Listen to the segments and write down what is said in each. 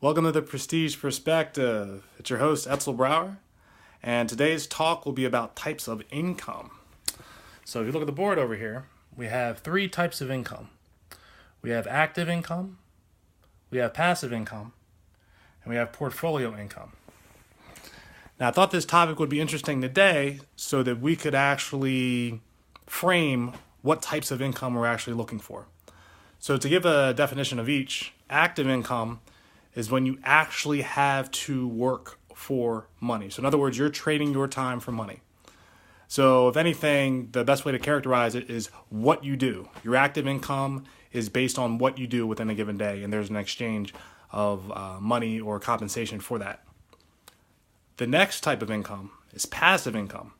Welcome to the Prestige Perspective. It's your host, Etzel Brower, and today's talk will be about types of income. So if you look at the board over here, we have three types of income. We have active income, we have passive income, and we have portfolio income. Now, I thought this topic would be interesting today so that we could actually frame what types of income we're actually looking for. So to give a definition of each, active income is when you actually have to work for money. So in other words, you're trading your time for money. So if anything, the best way to characterize it is what you do. Your active income is based on what you do within a given day, and there's an exchange of money or compensation for that. The next type of income is passive income.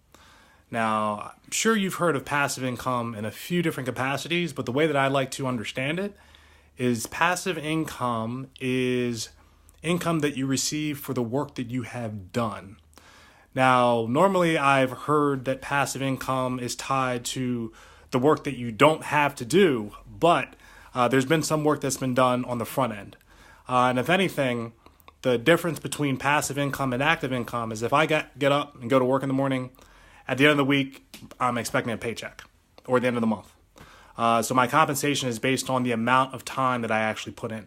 Now, I'm sure you've heard of passive income in a few different capacities, but the way that I like to understand it is passive income is income that you receive for the work that you have done. Now, normally I've heard that passive income is tied to the work that you don't have to do, but there's been some work that's been done on the front end. And if anything, the difference between passive income and active income is if I get up and go to work in the morning, at the end of the week, I'm expecting a paycheck, or at the end of the month. So my compensation is based on the amount of time that I actually put in.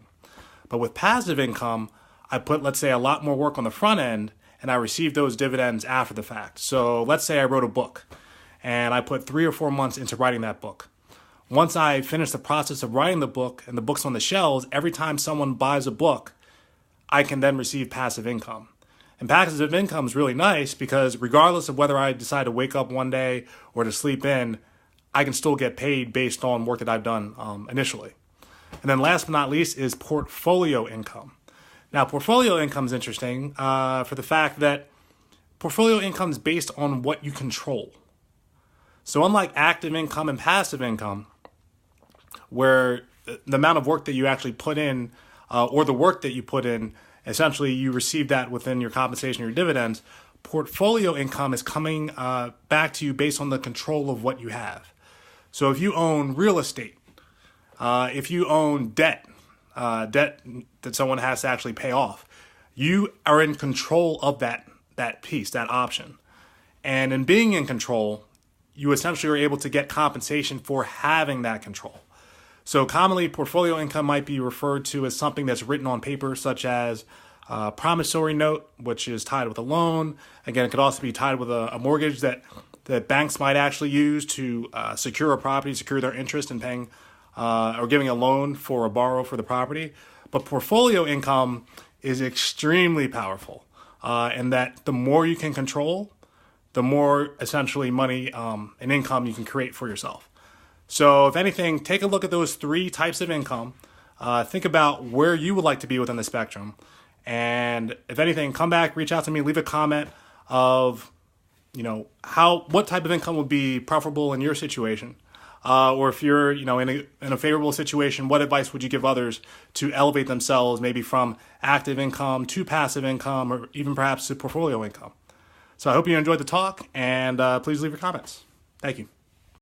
But with passive income, I put, let's say, a lot more work on the front end, and I receive those dividends after the fact. So let's say I wrote a book, and I put 3 or 4 months into writing that book. Once I finish the process of writing the book, and the book's on the shelves, every time someone buys a book, I can then receive passive income. And passive income is really nice because regardless of whether I decide to wake up one day or to sleep in, I can still get paid based on work that I've done initially. And then last but not least is portfolio income. Now, portfolio income is interesting for the fact that portfolio income is based on what you control. So unlike active income and passive income, where the amount of work that you actually put in or the work that you put in, essentially you receive that within your compensation or your dividends, portfolio income is coming back to you based on the control of what you have. So if you own real estate, if you own debt that someone has to actually pay off, you are in control of that piece, that option. And in being in control, you essentially are able to get compensation for having that control. So commonly, portfolio income might be referred to as something that's written on paper, such as a promissory note, which is tied with a loan. Again, it could also be tied with a mortgage that banks might actually use to secure a property, secure their interest in paying or giving a loan for a borrower for the property. But portfolio income is extremely powerful in that the more you can control, the more essentially money and income you can create for yourself. So if anything, take a look at those three types of income. Think about where you would like to be within the spectrum. And if anything, come back, reach out to me, leave a comment of what type of income would be preferable in your situation, or if you're in a favorable situation, what advice would you give others to elevate themselves, maybe from active income to passive income, or even perhaps to portfolio income. So I hope you enjoyed the talk, and please leave your comments. Thank you.